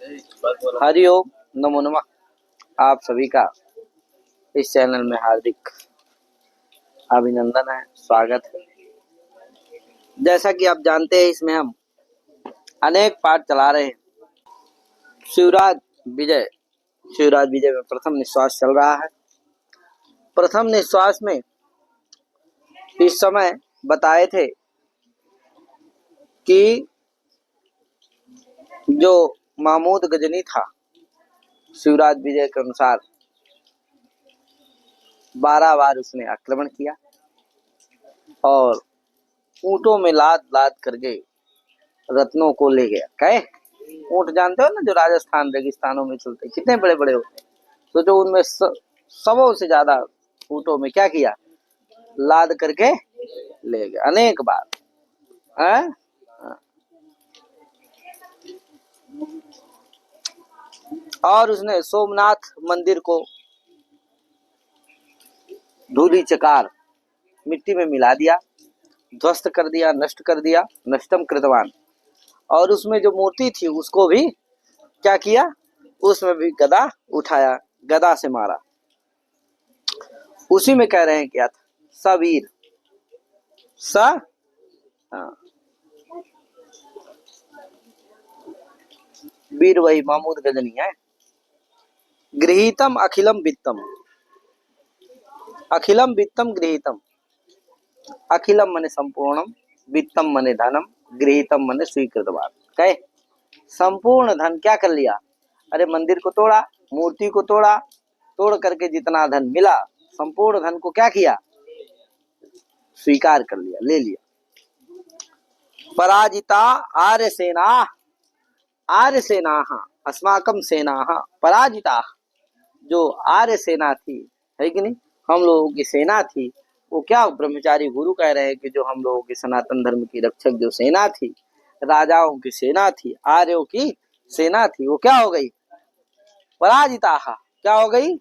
हरिओम, नमो नमः। आप सभी का इस चैनल में हार्दिक अभिनंदन है, स्वागत है। जैसा कि आप जानते हैं, इसमें हम अनेक पाठ चला रहे हैं। शिवराज विजय में प्रथम निश्वास चल रहा है। प्रथम निश्वास में इस समय बताए थे कि जो महमूद गजनी था, शिवराज विजय के अनुसार 12 बार उसने आक्रमण किया और ऊंटों में लाद लाद करके रत्नों को ले गया। कहे ऊंट जानते हो ना, जो राजस्थान रेगिस्तानों में चलते, कितने बड़े बड़े होते हैं। तो जो उनमें सबों से ज्यादा ऊंटों में क्या किया, लाद करके ले गया अनेक बार है? और उसने सोमनाथ मंदिर को धूलि चकार मिट्टी में मिला दिया, ध्वस्त कर दिया, नष्ट कर दिया, नष्टम कृतवान। और उसमें जो मूर्ति थी उसको भी क्या किया, उसमें भी गदा उठाया, गदा से मारा। उसी में कह रहे हैं क्या था, सवीर वीर वही महमूद गजनी है। गृहीतम अखिलम वित्तम, अखिलम वित्तम गृहीतम। अखिलम मने संपूर्णम, वित्तम मने धनम, गृहीतम मने स्वीकृतवान। कहे संपूर्ण धन क्या कर लिया, अरे मंदिर को तोड़ा, मूर्ति को तोड़ा, तोड़ करके जितना धन मिला, संपूर्ण धन को क्या किया, स्वीकार कर लिया, ले लिया। पराजिता आर्य सेना, आर्य सेना अस्माकम सेना पराजिता। जो आर्य सेना थी, है कि नहीं, हम लोगों की सेना थी, वो क्या, ब्रह्मचारी गुरु कह रहे हैं कि जो हम लोगों की सनातन धर्म की रक्षक जो सेना थी, राजाओं की सेना थी, आर्यों की सेना थी, वो क्या हो गई, पराजिता। क्या हो गई,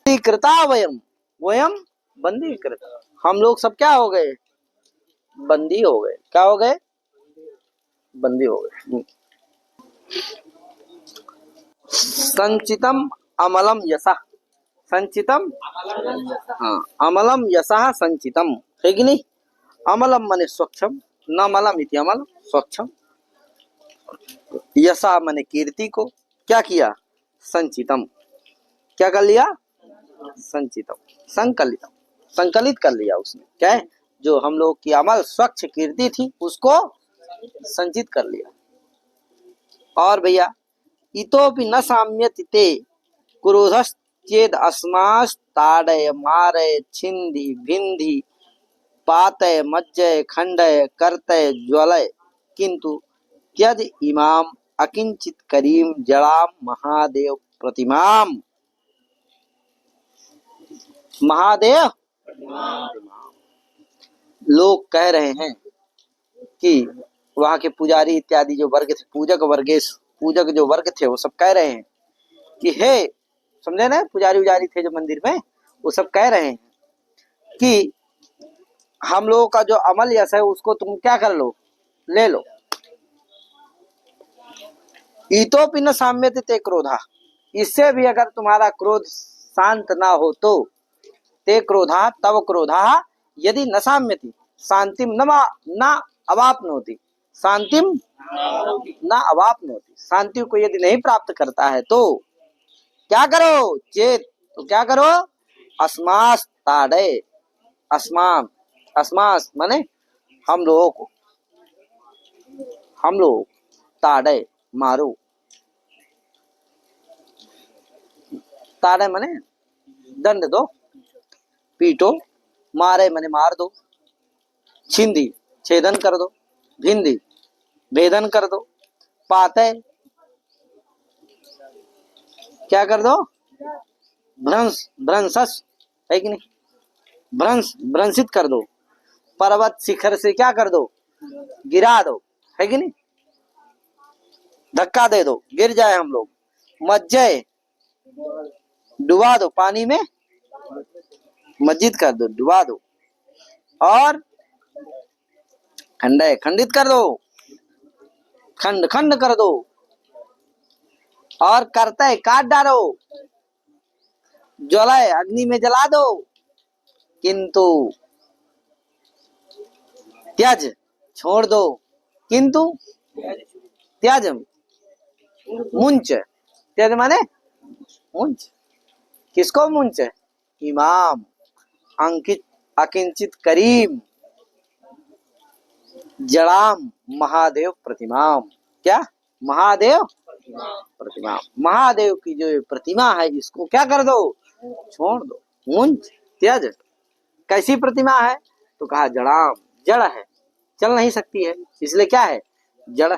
कृता वयम, वयम बंदी कृता। हम लोग सब क्या हो गए, बंदी हो गए। क्या हो गए, बंदी हो गए। संचितम अमलम यशः, संचितम अमलम यशः संचितम, है कि नहीं। अमलम मने स्वच्छम, न मलम इति अमल, स्वच्छम। यशा मने कीर्ति को क्या किया, संचितम, क्या कर लिया, संचितम, संकलितम, संकलित कर लिया उसने। क्या है, जो हम लोग की अमल स्वच्छ कीर्ति थी उसको संचित कर लिया। और भैया, इतोपि न साम्यति ते क्रोधश्चेद अस्मास् ताड़य मारय छिन्धि भिन्धि पातय मज्जय खंडय कर्तय ज्वलय किंतु त्यज इमाम अकिंचित करीम जड़ाम महादेव प्रतिमाम। महादेव लोग कह रहे हैं कि वहां के पुजारी इत्यादि जो वर्ग थे, पूजक जो वर्ग थे, वो सब कह रहे हैं कि हे, समझे ना, पुजारी उजारी थे जो मंदिर में, वो सब कह रहे हैं कि हम लोगों का जो अमल यश है उसको तुम क्या कर लो, ले लो। इतोपि न साम्यते ते क्रोधा, इससे भी अगर तुम्हारा क्रोध शांत ना हो तो, ते क्रोधा तव क्रोधा यदि न साम्यति शांतिम न अवाप्नोति, शांतिम न अवाप्नोति, शांति को यदि नहीं प्राप्त करता है तो क्या करो, चेत, तो क्या करो, अस्मास ताड़े, अस्मास, अस्मास माने हम लोगों को, हम लोग, ताड़े मारो, ताड़े माने दंड दो, पीटो, मारे माने मार दो, छिंदी छेदन कर दो, भिंदी भेदन कर दो, पाते क्या कर दो, भ्रंश, भ्रंशस, है कि नहीं, भ्रंश भ्रंशित कर दो, पर्वत शिखर से क्या कर दो, गिरा दो, है कि नहीं, धक्का दे दो, गिर जाए हम लोग। मज्जय डुबा दो, पानी में मस्जिद कर दो, डुबा दो। और खंडय खंडित कर दो, खंड खंड कर दो, और करते काट डालो, ज्वलय अग्नि में जला दो, किंतु त्याज छोड़ दो, किंतु त्याज मुंच, त्याज माने मुंच, किसको मुंच? इमाम अंकित अकिंचित करीम जड़ाम महादेव प्रतिमाम। क्या? महादेव प्रतिमा, महादेव की जो प्रतिमा है इसको क्या कर दो? छोड़ दो, मुंच त्याज। कैसी प्रतिमा है? तो कहा जड़ाम, जड़ है, चल नहीं सकती है, इसलिए क्या है? जड़।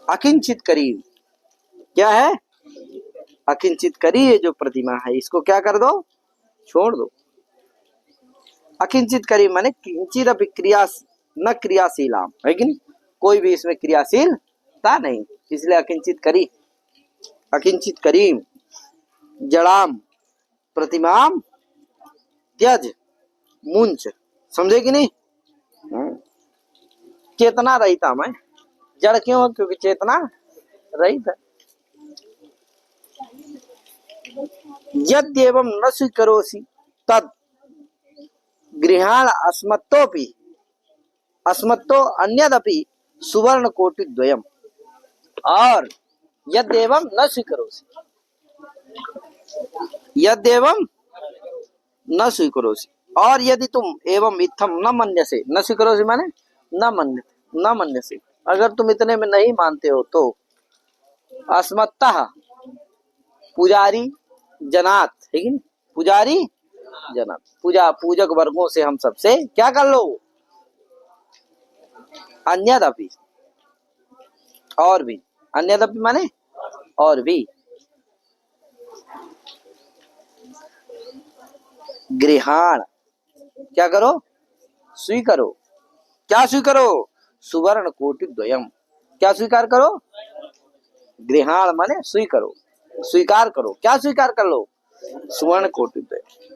अकिंचित करीम, क्या है? अकिंचित करी ये जो प्रतिमा है इसको क्या कर दो? छोड़ दो। अकिंचित करी माने किंचित अभी क्रिया न क्रियाशीलाम, है कि नहीं? कोई भी इसमें क्रियाशीलता नहीं, इसलिए अकिंचित करी। अकिंचित करीम जड़ाम प्रतिमाम त्यज मुंच, समझे कि नहीं? चेतना रहिता मैं, जड़ क्यों? क्योंकि चेतना रहित है। यद्येवं न स्वीकरोसि तद गृहाण अस्मत्तोपि अस्मत्तो अन्यदपि सुवर्ण कोटि द्वयम। और यद्येवं न स्वीकरोसि, यद्येवं न स्वीकरोसि, और यदि तुम एवं इत्थम न मन्यसे, न स्वीकरोसि माने न मन्यसे, अगर तुम इतने में नहीं मानते हो तो अस्मत्तः पुजारी जनात, है कि नहीं? पुजारी जनात, पूजक वर्गों से हम सबसे क्या कर लो? अन्यदपि, और भी, अन्यदपि माने और भी, गृहाण क्या करो? स्वीकरो। क्या स्वीकरो? सुवर्ण कोटि द्वयम। क्या स्वीकार करो? गृहाण माने स्वीकरो, स्वीकार करो। क्या स्वीकार कर लो? सुवर्ण कोटि द्वयम,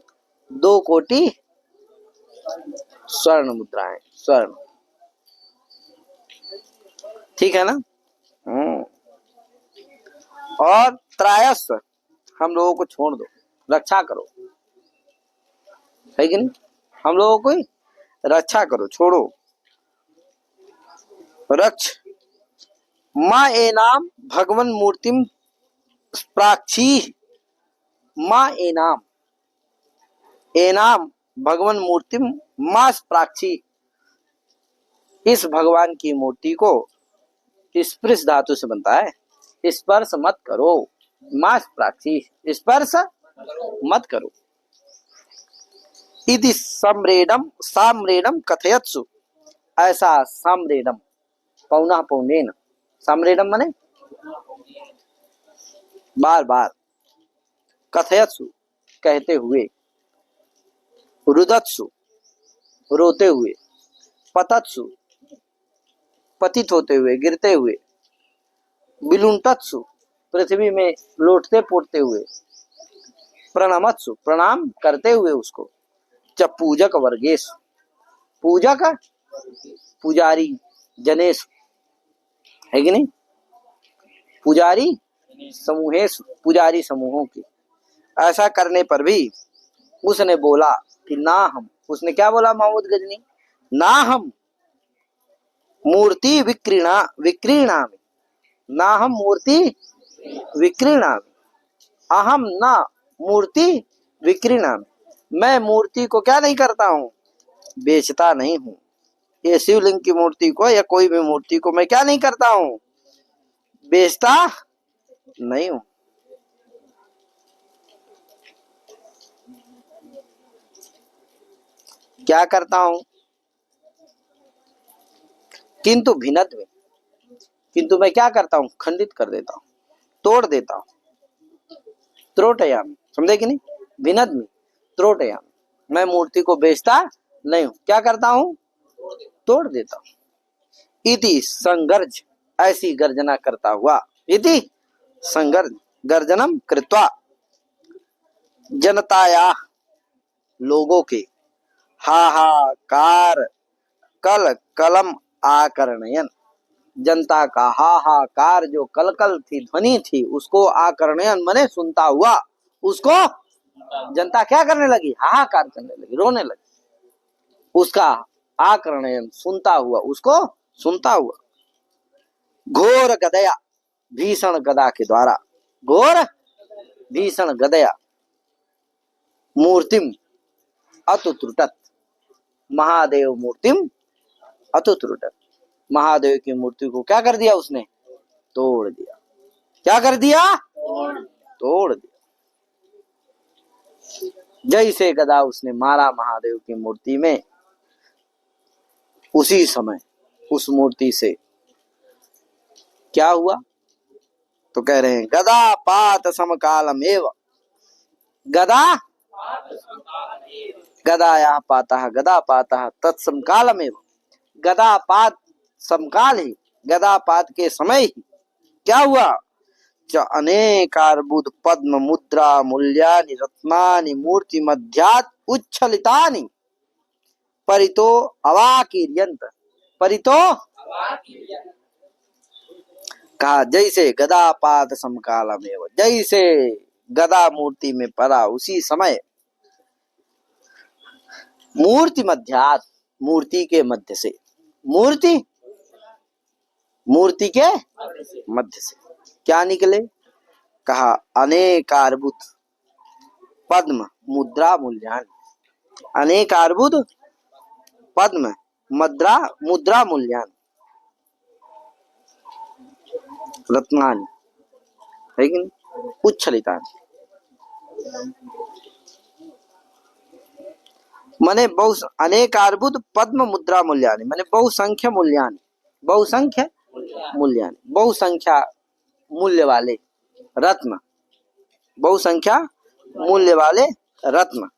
2 कोटि स्वर्ण मुद्राएं, स्वर्ण, ठीक है ना? और त्रायस, हम लोगों को छोड़ दो, रक्षा करो, है कि नहीं? हम लोगों को रक्षा करो, छोड़ो। रक्ष माँ एनाम भगवन मूर्तिम प्राक्षी, माँ एनाम, एनाम भगवान मूर्तिम मास प्राक्षी, इस भगवान की मूर्ति को स्पर्श धातु से बनता है, स्पर्श मत करो। मास प्राक्षी, स्पर्श मत करो। इति सम्रेडम साम्रेडम कथयत्सु, ऐसा साम्रेडम पौना पौनेन, साम्रेडम माने बार बार, कथयत्सु कहते हुए, रुदत्सु रोते हुए, पतत्सु पतित होते हुए, गिरते हुए, बिलुंटत्सु पृथ्वी में लौटते पोटते हुए, प्रणमत्सु प्रणाम करते हुए उसको, च पूजक वर्गेश, पूजक पुजारी जनेश, है कि नहीं? पुजारी समूहेश, पुजारी समूहों की। ऐसा करने पर भी उसने बोला कि ना हम, उसने क्या बोला महमूद गजनी? ना हम मूर्ति विक्रीणामि, ना हम मूर्ति विक्रीणामि, अहम न मूर्ति विक्रीणामि, मैं मूर्ति को क्या नहीं करता हूँ? बेचता नहीं हूँ। ये शिवलिंग की मूर्ति को या कोई भी मूर्ति को मैं क्या नहीं करता हूँ? बेचता नहीं हूँ। क्या करता हूँ? किंतु भिन्नत्व, किंतु मैं क्या करता हूँ? खंडित कर देता हूँ, तोड़ देता हूँ। त्रोटयामी, समझे कि नहीं? भिन्नत्व त्रोटयामी, मैं मूर्ति को बेचता नहीं हूँ, क्या करता हूँ? तोड़ देता हूँ। इति संगर्ज, ऐसी गर्जना करता हुआ, इति संगर्ज गर्जनम कृत्वा, जनताया लोगों के, हाहाकार कल कलम आकर्णयन, जनता का हाहाकार जो कलकल थी, ध्वनि थी, उसको आकर्णयन मने सुनता हुआ, उसको जनता क्या करने लगी? हाहाकार करने लगी, रोने लगी। उसका आकर्णयन सुनता हुआ, उसको सुनता हुआ। घोर गदया, भीषण गदा के द्वारा, घोर भीषण गदया, मूर्तिम अतुत्रुटत, महादेव मूर्तिम अतुत्रुटत, महादेव की मूर्ति को क्या कर दिया उसने? तोड़ दिया। क्या कर दिया? तोड़ दिया। जैसे गदा उसने मारा महादेव की मूर्ति में, उसी समय उस मूर्ति से क्या हुआ? तो कह रहे हैं गदा पात समकालम एव, गदा गदाया पाता गदा पाता तत्समकालम एव, गदा पात समकाल ही, गदा पात के समय ही क्या हुआ? अनेकार्बुद पद्म मुद्रा मूल्यानि रत्नानि मूर्ति मध्यात् उच्छलितानि परितो अवाकीर्यन्त, परितो कहा जैसे गदा पात समकालमेव, जैसे गदा मूर्ति में पड़ा उसी समय, मूर्ति मध्यात्, मूर्ति के मध्य से, मूर्ति के मध्य से क्या निकले? कहा अनेकार्बुद पद्म मुद्रा मूल्यानि, अनेकार्बुद पद्म मुद्रा मूल्यानि रत्नानि, है कि नहीं? उच्छलितानि, माने बहु अनेकार्बुद पद्म मुद्रा मूल्यानि, माने बहुसंख्य मूल्यानि, बहुसंख्य मूल्यानि, बहुसंख्या मूल्य वाले रत्न, बहुसंख्या मूल्य वाले रत्न,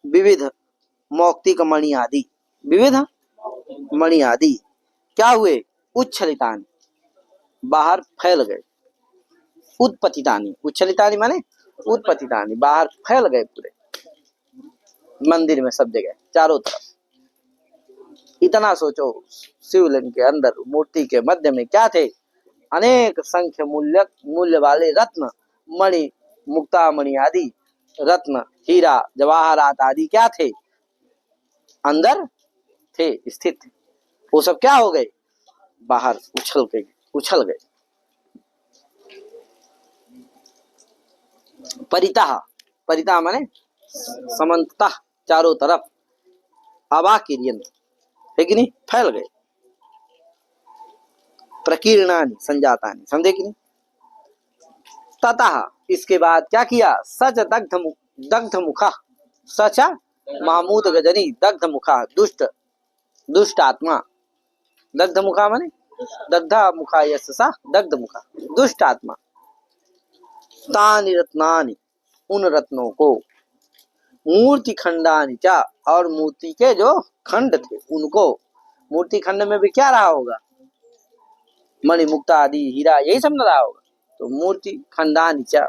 विविध मौक्तिक मणि आदि, विविध मणि आदि क्या हुए? उच्छलितानि, बाहर फैल गए। उत्पतितानि, उच्छलितानि माने उत्पतितानि, बाहर फैल गए पूरे मंदिर में, सब जगह चारों तरफ। इतना सोचो, शिवलिंग के अंदर मूर्ति के मध्य में क्या थे? अनेक संख्य मूल्य वाले रत्न, मणि, मुक्तामणि आदि रत्न, हीरा जवाहरात आदि क्या थे? अंदर थे, स्थित थे। वो सब क्या हो गए? बाहर उछल गए। परितः, परितः माने समन्ततः, चारों तरफ, अवाकीर्यन्त, है कि नहीं? फैल गए। प्रकीर्णानि संजातानि, समझे कि नहीं? ततः, इसके बाद क्या किया? सच दग्ध मुखा, सच महमूद गजनी दग्ध मुखा, दुष्ट आत्मा, दग्ध मुखा माने दग्धा मुखा यशसा दग्ध मुखा, दुष्ट आत्मा, तानि रत्नानि, उन रत्नों को, मूर्ति खंडानि चा, और मूर्ति के जो खंड थे उनको, मूर्ति खंड में भी क्या रहा होगा? मणि मुक्ता आदि हीरा, यही सब न रहा होगा। तो मूर्ति खंडानि चा,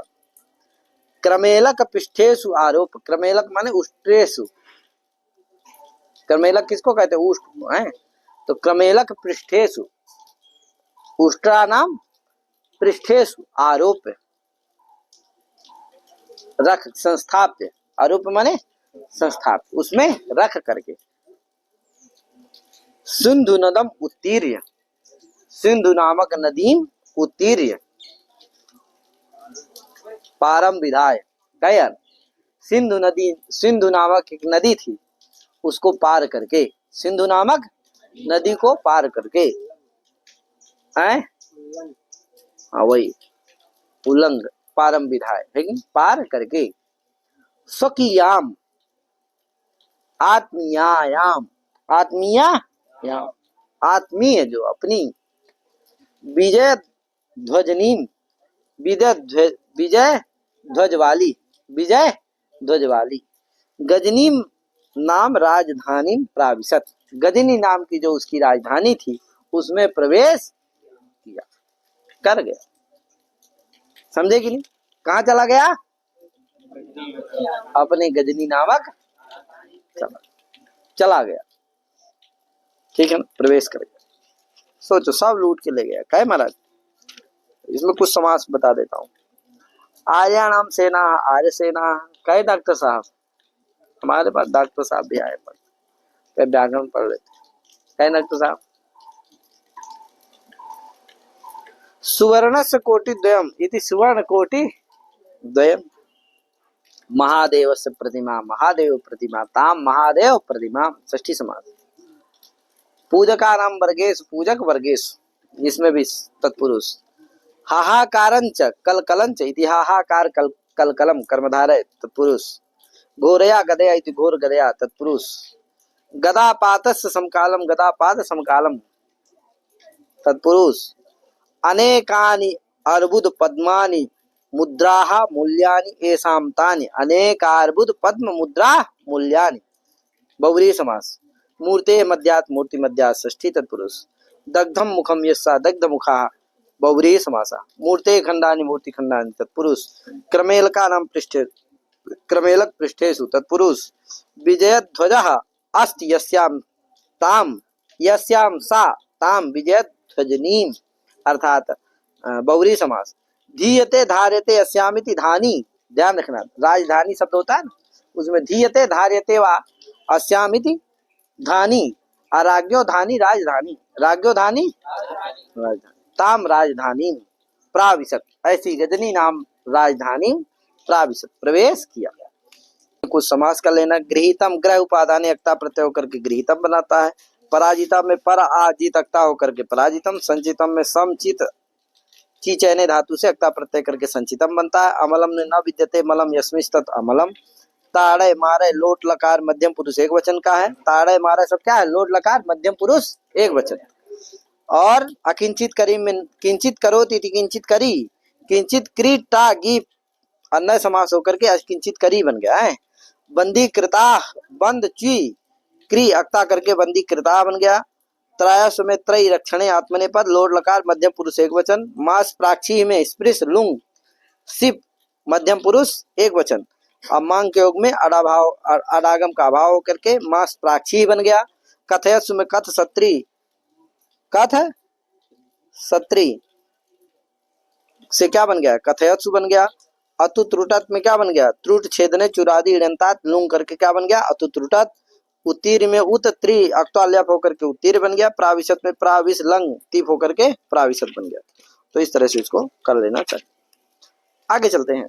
क्रमेलक पृष्ठेषु आरोप, क्रमेलक माने उष्ट्रेषु, क्रमेलक किसको कहते हैं? उष्ट है। तो क्रमेलक पृष्ठेषु, उष्ट्रा नाम पृष्ठेषु आरोप, रख, संस्थाप्य, आरोप माने संस्थाप्य, उसमें रख करके, सिंधु नदम उत्तीर्य, सिंधु नामक नदीम उत्तीर्य, पारम विधाय, कयन सिंधु नदी, सिंधु नामक एक नदी थी, उसको पार करके, सिंधु नामक नदी को पार करके, हैं? हाँ वही उल्लंघ, पारम विधाय, लेकिन पार करके, स्वकीयाम, आत्मीयायाम, आत्मीयायाम, आत्मीय जो अपनी, विजय ध्वजनीम, विजय ध्वज वाली, विजय ध्वज वाली, गजनीम नाम राजधानी प्राविशत, गजनी नाम की जो उसकी राजधानी थी उसमें प्रवेश किया, कर गया। समझे कि नहीं? कहाँ चला गया? अपने गजनी नामक चला गया, ठीक है ना? प्रवेश कर गया। सोचो, सब लूट के ले गया। कहे महाराज, इसमें कुछ समास बता देता हूँ। आर्याणाम सेना, आर्य सेना। कहे डॉक्टर साहब, हमारे पास डॉक्टर साहब भी आए, पर व्याकरण पढ़ लेते। कहे डॉक्टर साहब, सुवर्णस्य कोटि द्वयम इति सुवर्ण कोटि द्वयम महादेवस्य प्रतिमा, महादेव प्रतिमा ताम महादेव प्रतिमा। षष्ठी समास। पूजकानां वर्गेषु, पूजक वर्गेषु, इसमें भी तत्पुरुष। हाहाकारंच कलकलंच इति हाहाकार कलकलम कर्मधारय तत्पुरुष। घोरया गदया इति घोर गदया तत्पुरुष। गदापातस्य समकालम गदापात समकालम तत्पुरुष। अनेकानि अर्बुद पद्मानि मुद्राः मूल्यानि येषां तानि अनेकार्बुद पद्म मुद्रा मूल्यानि। बहुव्रीहि समास। मूर्ते मध्यात् मूर्ति मध्यात् षष्ठी तत्पुरुष। दग्धम मुखम यस्सा दग्ध मुखाः बहुव्रीहि समासः। मूर्ते खंडानि मूर्ति खंडानि तत्पुरुष। क्रमेलकानां पृष्ठे क्रमेलक पृष्ठेषु तत्पुरुष। विजयध्वजः अस्ति यस्यां ताम यस्यां सा ताम विजयध्वजनीम, अर्थात बहुव्रीहि समास। धीयते धार्यते अस्यामिति धानी, ध्यान रखना, राजधानी शब्द होता है ना, उसमें धीयते धार्यते वा अस्यामिति धानी, राज्ञो धानी राजधानी, राज्ञो धानी राजधानी, ताम राजधानी प्राविशत, ऐसी गजनी नाम राजधानी प्राविशत, प्रवेश किया। कुछ समास कर लेना। गृहीतम, ग्रह उपादान अक्ता प्रत्यय होकर के गृहीतम बनाता है। पराजिता में पर आजित अक्ता होकर के पराजितम। संचितम में समचित ची चयने धातु से अक्ता प्रत्यय करके संचितम बनता है। अमलम ने न विद्यते मलम यस्मिस्तत् अमलम। ताड़े मारे लोट लकार मध्यम पुरुष एक वचन का है। ताड़े मारे सब क्या है? लोट लकार मध्यम पुरुष एक वचन। और अकिंचित करी में किंचित करोति किंचित करी, किंचित क्रीटा गी अन्य समास होकर के अकिंचित करी बन गया है। बंदी कृता बंद ची क्री अक्ता करके बंदी कृता बन गया। त्रयस में त्रय रक्षणे आत्मने पद लोट लकार मध्यम पुरुष एक वचन। मास प्राक्षी में स्पृश लुंग सिप मध्यम पुरुष एक वचन। अब मांग के योग में अडाभाव अडागम का अभाव होकर के मास प्राक्षी बन गया। कथयसु में कथ सत्री, कथ सत्री से क्या बन गया? कथयत्सु बन गया। अतु त्रुटत में क्या बन गया? त्रुट छेदने चुरादी इड़ंतात लुंग करके क्या बन गया? अतु त्रुटत। उत्तीर में उत त्रि अक्तल्याप होकर के उत्तीर बन गया। प्राविशत में प्राविश लंग तीप होकर के प्राविशत बन गया। तो इस तरह से इसको कर लेना चाहिए। आगे चलते हैं।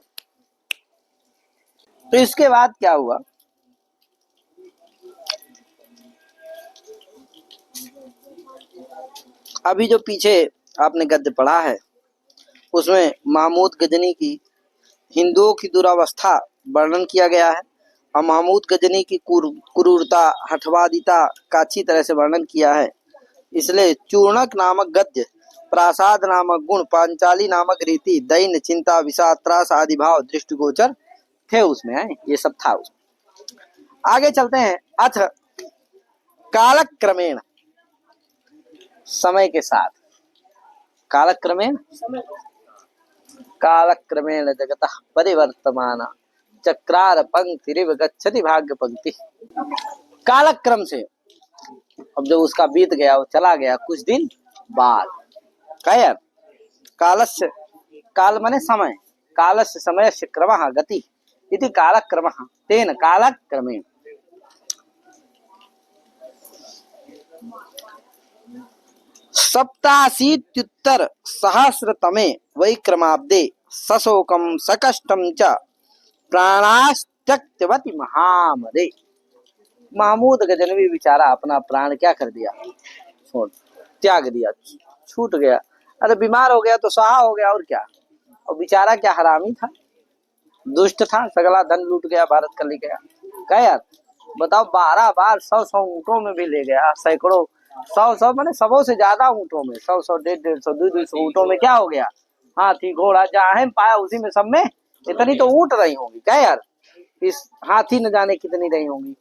तो इसके बाद क्या हुआ? अभी जो पीछे आपने गद्य पढ़ा है उसमें महमूद गजनी की हिंदुओं की दुरावस्था वर्णन किया गया है और महमूद गजनी की क्रूरता हठवादिता का अच्छी तरह से वर्णन किया है। इसलिए चूर्णक नामक गद्य, प्रासाद नामक गुण, पांचाली नामक रीति, दैन्य चिंता विषाद त्रास आदि भाव दृष्टिगोचर थे उसमें है। ये सब था उसमें। आगे चलते हैं। अथ कालक्रमेण, समय के साथ, कालक्रमेण कालक्रमेण जगतः परिवर्तमान चक्रार पंक्तिरिव गच्छति भाग्य पंक्ति। कालक्रम से, अब जो उसका बीत गया वो चला गया कुछ दिन बाद। क्या यार? कालस्य, काल माने समय, कालस्य समयस्य क्रमः गति इति कालक्रमः तेन कालक्रमेण। सप्ताशीत्युत्तर सहस्रतमे वैक्रमाब्दे सशोकम सकष्टम च प्राणास्त्यक्तवति महामदे। महमूद गजनवी बेचारा अपना प्राण क्या कर दिया? छोड़, त्याग दिया, छूट गया। अरे बीमार हो गया तो सहा हो गया और क्या। और बेचारा क्या हरामी था, दुष्ट था, सगला धन लूट गया, भारत कर ले गया। क्या यार बताओ, 12 बार 100 ऊँटों में भी ले गया, सैकड़ों 100 माने सबों से ज्यादा ऊँटों में, 100 150 200 ऊँटों में क्या हो गया? हाथी घोड़ा जहाँ पाया उसी में सब में इतनी तो ऊँट रही होंगी। क्या यार, इस हाथी न जाने कितनी रही होंगी,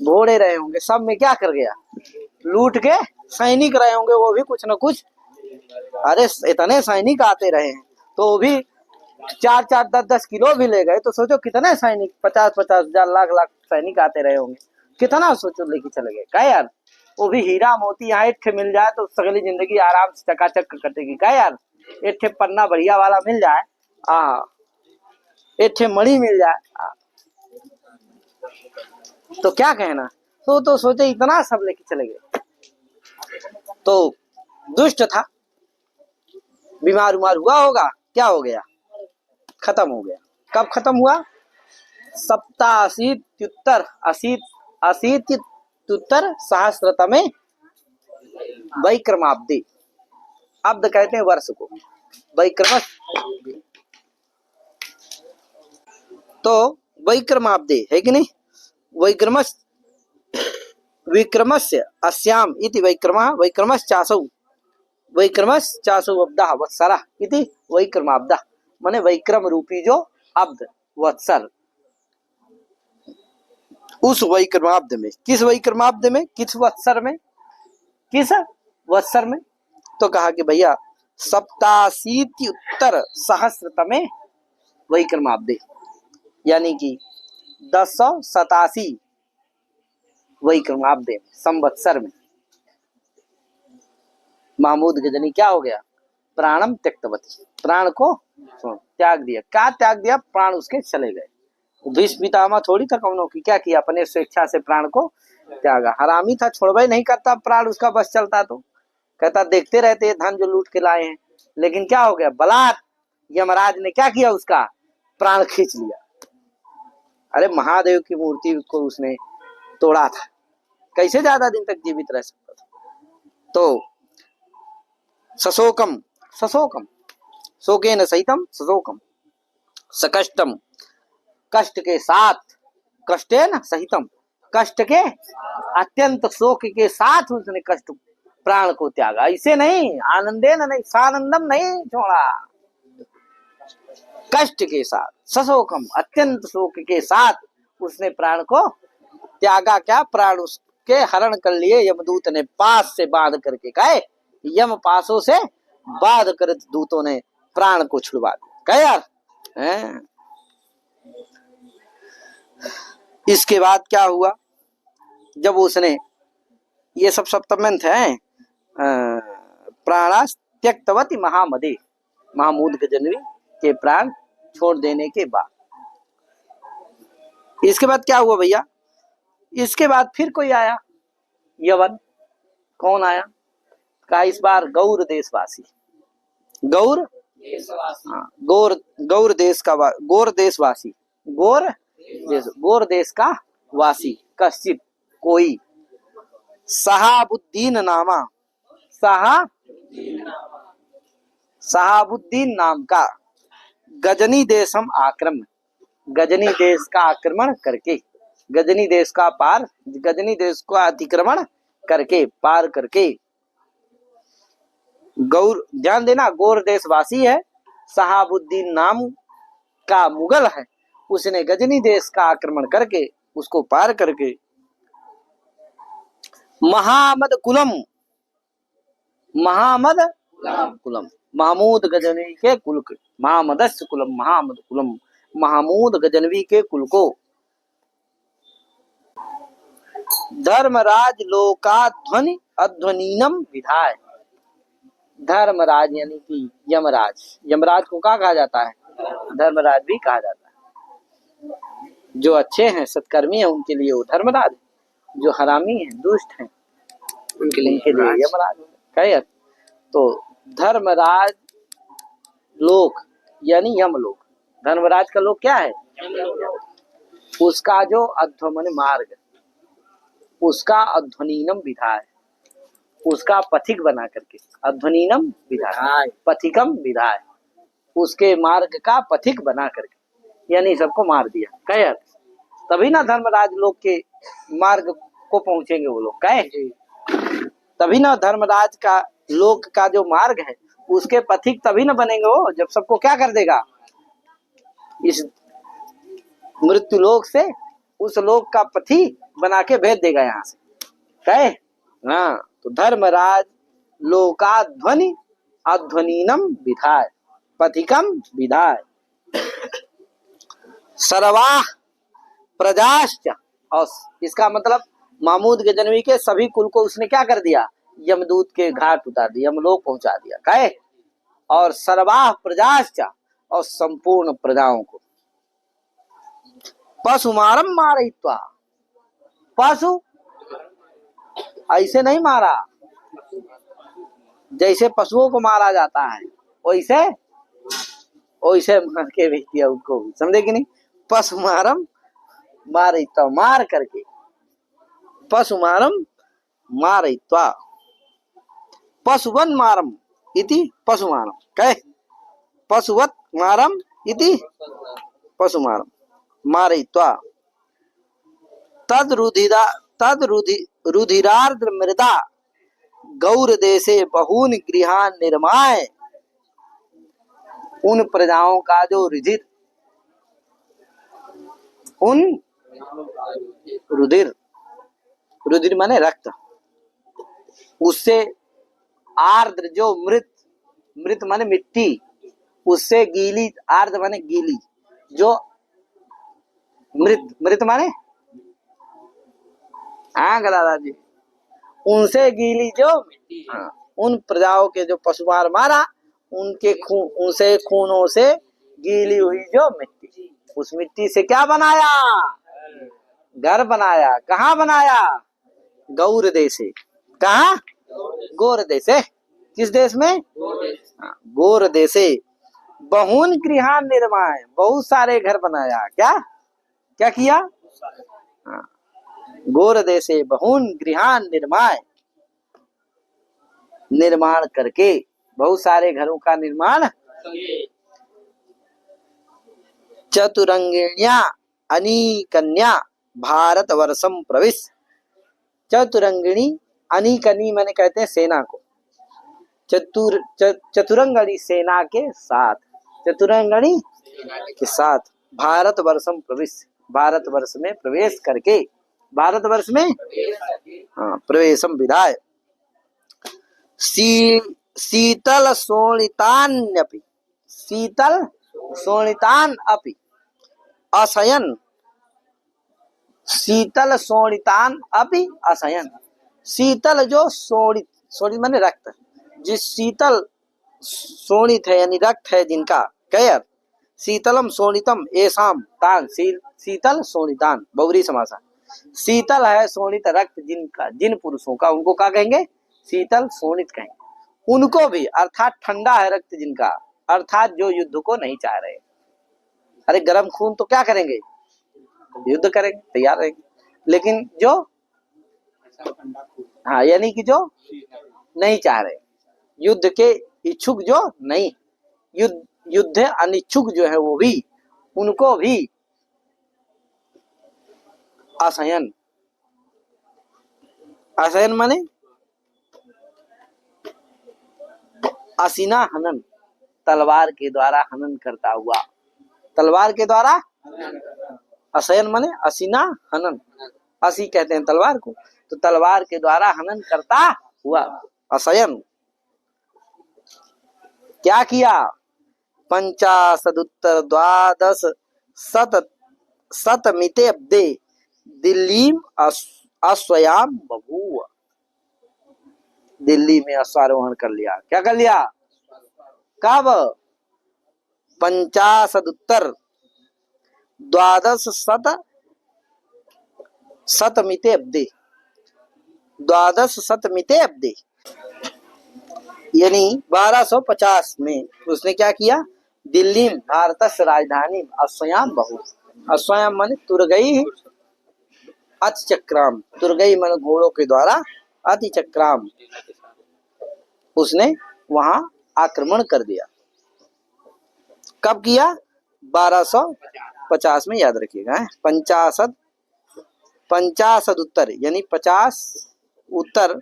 घोड़े रहे होंगे, सब में क्या कर गया? लूट के सैनिक रहे होंगे वो भी कुछ न कुछ। अरे इतने सैनिक आते रहे हैं तो वो भी 4-4 10-10 किलो भी ले गए तो सोचो कितने सैनिक, 50-50 हजार लाख सैनिक आते रहे होंगे, कितना सोचो लेके चले गए। क्या यार, वो भी हीरा मोती यहाँ एक ठे मिल जाए तो सगली जिंदगी आराम से चकाचक कटेगी। क्या यार, एक ठे पन्ना बढ़िया वाला मिल जाए, एक ठे मणि मिल जाए, तो क्या कहना। तो सोचे इतना सब लेके चले गए। तो दुष्ट था, बीमार उमार हुआ होगा, क्या हो गया, खत्म हो गया। कब खत्म हुआ? 87 सहस्त्रतमे वैक्रमाब्दे। अब्द कहते हैं वर्ष को, वैक्रमस। तो वैक्रमाब्दे है कि नहीं, वैक्रमस विक्रमस्य अस्याम इति वैक्रमा वैक्रमश्चासौ वैक्रमश्चासौ अब्दः वत्सरः इति वैक्रमाब्दः, माने वैक्रम रूपी जो अब्द वत्सर, उस वैक्रमाब्द में, किस वैक्रमाब्द में, किस वत्सर में, किस वत्सर में। तो कहा कि भैया 87 सहस्त्रतमे वैक्रमाब्दे, यानी कि 1087 वैक्रमाब्दे संवत्सर में महमूद गजनी क्या हो गया, प्राणम त्यक्तवती, प्राण को त्याग दिया। क्या त्याग दिया? प्राण उसके चले गए। भीष्म पितामह थोड़ी था कौनों की, क्या किया, अपने स्वेच्छा से प्राण को त्यागा। हरामी था, छोड़वा नहीं करता प्राण उसका बस चलता तो कहता देखते रहते धन जो लूट के लाए हैं। लेकिन क्या हो गया, बलात् यमराज ने क्या किया, उसका प्राण खींच लिया। अरे महादेव की मूर्ति को उसने तोड़ा था, कैसे ज्यादा दिन तक जीवित रह सकता था। तो सशोकम सशोकम शोकेन सहितम सशोकम सकष्टम, कष्ट के साथ, कष्टेन सहितम, कष्ट के अत्यंत शोक के साथ उसने कष्ट प्राण को त्यागा। ऐसे नहीं, आनंदेन नहीं, सानंदम नहीं छोड़ा, कष्ट के साथ, सशोकम अत्यंत शोक के साथ उसने प्राण को त्यागा। क्या? प्राण उसके हरण कर लिए यमदूत ने पास से बांध करके, कहे यम पासों से बांध कर दूतों ने प्राण को छुड़वा दिया। कहे यार इसके बाद क्या हुआ, जब उसने ये सब सप्तमंथ है, प्राणास त्यक्तवती महामदे, महमूद गजनवी के प्राण छोड़ देने के बाद, इसके बाद क्या हुआ भैया, इसके बाद फिर कोई आया यवन। कौन आया? का इस बार गौर देशवासी, गौर गौर देश का, गौर देशवासी, गौर देश का वासी, कश्चित कोई, सहाबुद्दीन नामा, सहाबुद्दीन नाम का, गजनी देशम आक्रमण, गजनी देश का आक्रमण करके, गजनी देश का पार, गजनी देश को अतिक्रमण करके, पार करके, गौर, ध्यान देना, गौर देशवासी है, सहाबुद्दीन नाम का मुगल है, उसने गजनी देश का आक्रमण करके, उसको पार करके, महामद कुलम, महामद कुलम, महमूद गजनवी के कुल, महामदस्य कुलम, महामद कुलम, महमूद गजनवी के कुल को, धर्मराज लोकाध्वनि अध्वनीनम विधाय, धर्मराज यानी कि यमराज, यमराज को क्या कहा जाता है, धर्मराज भी कहा जाता है। जो अच्छे हैं, सत्कर्मी हैं, उनके लिए वो धर्मराज, जो हरामी हैं, दुष्ट हैं, उनके लिए यमराज। कहे तो धर्मराज लोक यानी यमलोक, धर्मराज का लोक क्या है, उसका जो अध्वमन मार्ग, उसका अध्वनीनम विधाय, उसका पथिक बना करके, अध्वनीनम विधाय, पथिकम विधाय, उसके मार्ग का पथिक बना करके, यानी सबको मार दिया। कहे तभी ना धर्मराज लोग के मार्ग को पहुंचेंगे वो लोग, कहे तभी ना धर्मराज का लोक का जो मार्ग है उसके पथिक तभी ना बनेंगे वो, जब सबको क्या कर देगा, इस मृत्यु लोक से उस लोक का पथी बना के भेज देगा यहाँ से। कहे हाँ, तो धर्मराज लोकाध्वनि अध्वनीनम विधाय, पथिकम विधाय, सर्वा प्रजाश्च, और इसका मतलब महमूद गजनवी के सभी कुल को उसने क्या कर दिया, यमदूत के घाट उतार दिया, यमलोक पहुंचा दिया। कहे और सर्वाह प्रजाश्चा, और संपूर्ण प्रजाओं को। पशुमारम मारयित्वा, पशु ऐसे नहीं मारा जैसे पशुओं को मारा जाता है, वैसे वैसे मार के भेज दिया उनको, समझे कि नहीं। पशुमारम मारयित्वा, मार करके, पशुमारम मारयित्वा, पशुवन मारम इति पशुमारम। कहे पशुवत मारम इति पशुमारम मारयित्वा, रुधिरार्द्र मृदा गौर देशे बहून गृहान निर्माय। उन प्रजाओं का जो रुधिर, उन रुधिर, रुधिर माने रक्त, उससे आर्द्र जो मृत, मृत माने मिट्टी, उससे गीली, आर्द्र माने गीली, जो मृत, मृत माने हाँ दादाजी, उनसे गीली जो हाँ, उन प्रजाओं के जो पशुमार मारा, उनके खून, उनसे खूनों से गीली हुई जो मिट्टी, उस मिट्टी से क्या बनाया, घर बनाया। कहाँ बनाया, गौर देशे। कहाँ, गौर देशे। किस देश में, गौर देशे बहून गृहान निर्माण, बहुत सारे घर बनाया। क्या क्या किया, गौर देशे बहून गृहान निर्माण, निर्माण करके बहुत सारे घरों का निर्माण। चतुरंगिण्या अनीकन्या भारत वर्षम प्रविश। चतुरंगिणी, अनीकनी मैंने कहते हैं सेना को, चतुरंगणी सेना के साथ, चतुरंगणी के साथ भारत वर्षम प्रविश, भारत वर्ष में प्रवेश करके, भारत वर्ष में हाँ प्रवेशम विधाय। शीतल शोणितान्यपि, शीतल शोणितान अपि अशयन, शीतल शोणितान अपि अशयन। शीतल जो शोणित, शोणित माने रक्त, जिस शीतल शोणित है यानी रक्त है जिनका, कयर शीतलम शोणितम एसाम तान, शीतल शोणितान बहुरी समासा। शीतल है शोणित रक्त जिनका, जिन पुरुषों का, उनको क्या कहेंगे, शीतल शोणित कहेंगे। उनको भी, अर्थात ठंडा है रक्त जिनका, अर्थात जो युद्ध को नहीं चाह रहे। अरे गर्म खून तो क्या करेंगे, युद्ध करेंगे, तैयार रहेंगे। लेकिन जो हाँ यानी कि जो नहीं चाह रहे, युद्ध के इच्छुक जो नहीं, युद्ध अनिच्छुक जो है वो भी, उनको भी असयन, असयन माने असीना हनन, तलवार के द्वारा हनन करता हुआ, तलवार के द्वारा असयन माने असीना हनन, असी कहते हैं तलवार को, तो तलवार के द्वारा हनन करता हुआ असयन। क्या किया, 50 शतमिते अब्दे दिल्लीम अश्वयाम बभूव। दिल्ली में अश्वारोहण कर लिया। क्या कर लिया, कब, 50 शतमिते अब्दे, 12 अब्दे यानी 1250 में उसने क्या किया, दिल्ली भारत राजधानी अश्वयाम बहु, अश्वयाम माने तुरगई अतिचक्राम, तुरगई माने घोड़ों के द्वारा, अतिचक्राम उसने वहां आक्रमण कर दिया। कब किया, 1250 में, याद रखिएगा। 50 उत्तर यानी 50 उत्तर,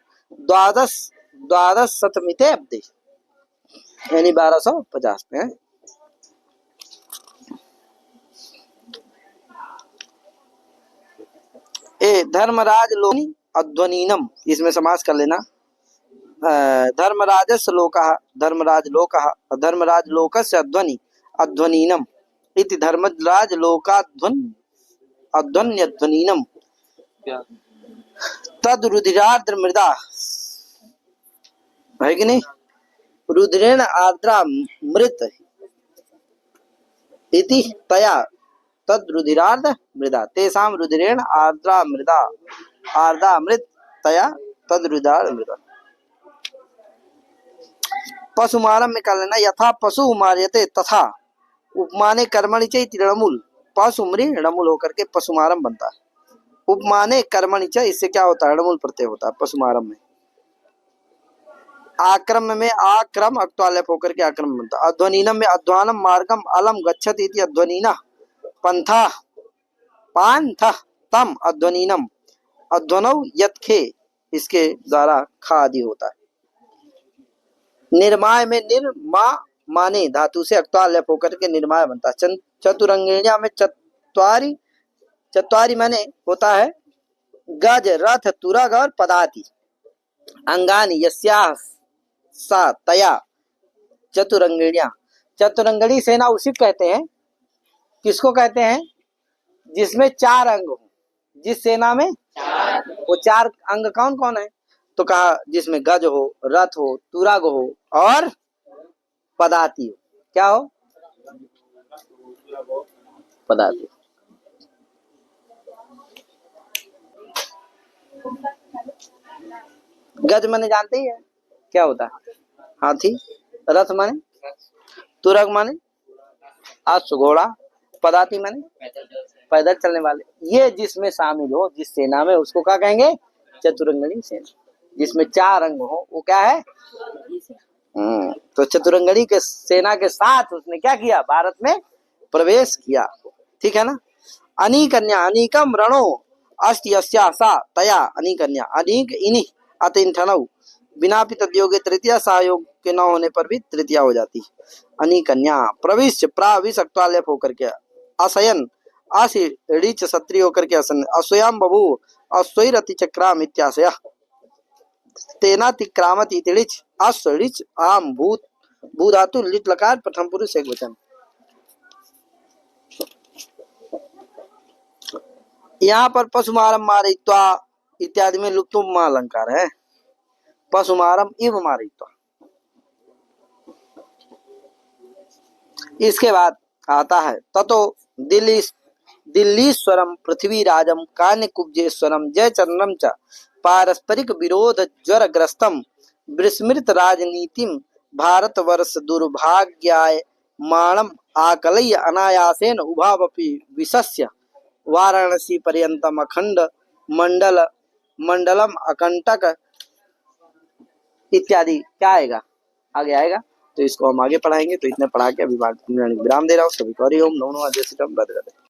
12 शतमिते अब्दे यानी 1250 में। धर्मराज लोनी अध्वनीनम, इसमें समास कर लेना। धर्मराजस्य लोकः, धर्मराज लोकः, धर्मराज लोकस्य अध्वनि अध्वनीनम इति धर्मराज लोकाध्वन अध्वन्यध्वनीनम। तद रुधिरार्द्र मृदा है कि नहीं, रुद्रेण आर्द्रा मृत इति तया तद रुधिरार्ध मृदा तेषां रुधिरेण आर्द्रा मृदा आर्द्रा मृत तया तद रुधिरार्ध मृदा। पशुमारम में कर लेना, यथा पशु मार्यते तथा उपमाने कर्मणि च इति णमुल, पशुमृ णमुल होकर के पशुमारम बनता है। उपमाने कर्मणि च, इससे क्या होता है, णमुल प्रत्यय होता है पशुमारम में। आक्रम में आक्रम अक्त्वालेप होकर के आक्रम बनता है। अध्वनीनम में अध्वानम मार्गम अलम गच्छति इति अध्वनीना पंथा पांथ तम अध्वनीनम अध्वनौ यत्खे, इसके द्वारा खा आदि होता है। निर्माय में निर्मा माने धातु से अक्त्वालेप होकर के निर्माय बनता है। चतुरंगिण्या में चत्वारी, चत्वारी माने होता है गज रथ तुरग और पदाति। अंगानि यस्याः सा तया चतुरंगिण्या, चतुरंगणी सेना उसी कहते हैं, किसको कहते हैं, जिसमें 4 अंग हो। जिस सेना में वो 4 अंग कौन कौन है, तो कहा जिसमें गज हो, रथ हो, तुरग हो और पदाति हो। क्या हो, पदाति। गज माने जानते ही है क्या होता है, हाथी। रथ माने, तुरग माने अश्व घोड़ा, पदाति माने पैदल चलने वाले। ये जिसमें शामिल हो, जिस सेना में, उसको क्या कहेंगे, चतुरंगणी सेना। जिसमें 4 अंग हो वो क्या है, तो चतुरंगणी के सेना के साथ उसने क्या किया, भारत में प्रवेश किया। ठीक है ना। अनीकन्या, अनीकम रणो अस्ति अस्या सा तया अनीकन्या, अनीक इन्हीं अतिंठनौ, बिना भी तद्योगे तृतीया, सहयोग के न होने पर भी तृतीया हो जाती। अनीकन्या प्रविश्य प्राविश अक्त्वालेप होकर के असयन असिच सत्री होकर के असन अस्वयं बभू अस्वैरति चक्राम इत्याशय तेनातिक्रामति तिलिच अस्वरिच आम भूत भू धातु लिट लकार प्रथम पुरुष एक वचन। यहाँ पर पशुमारम मारयित्वा इत्यादि में लुप्तुम अलंकार है। पशुमारम इव मारयित्वा। इसके बाद आता है ततो दिल्लीश्वरम पृथ्वीराजम कान्यकुब्जेश्वरम जयचंद्रम च पारस्परिक विरोध ज्वर ग्रस्तम विस्मृत राजनीतिम भारतवर्ष दुर्भाग्याय माणम आकलय्य अनायासेन उभावपि विशस्य वाराणसी पर्यंतम अखंड मंडलम अकंटक इत्यादि। क्या आएगा, आगे आएगा, तो इसको हम आगे पढ़ाएंगे। तो इतने पढ़ा के अभी विराम दे रहा हूँ। सभी को हरि ओम नमो नमः, जय श्री राम, राधे राधे।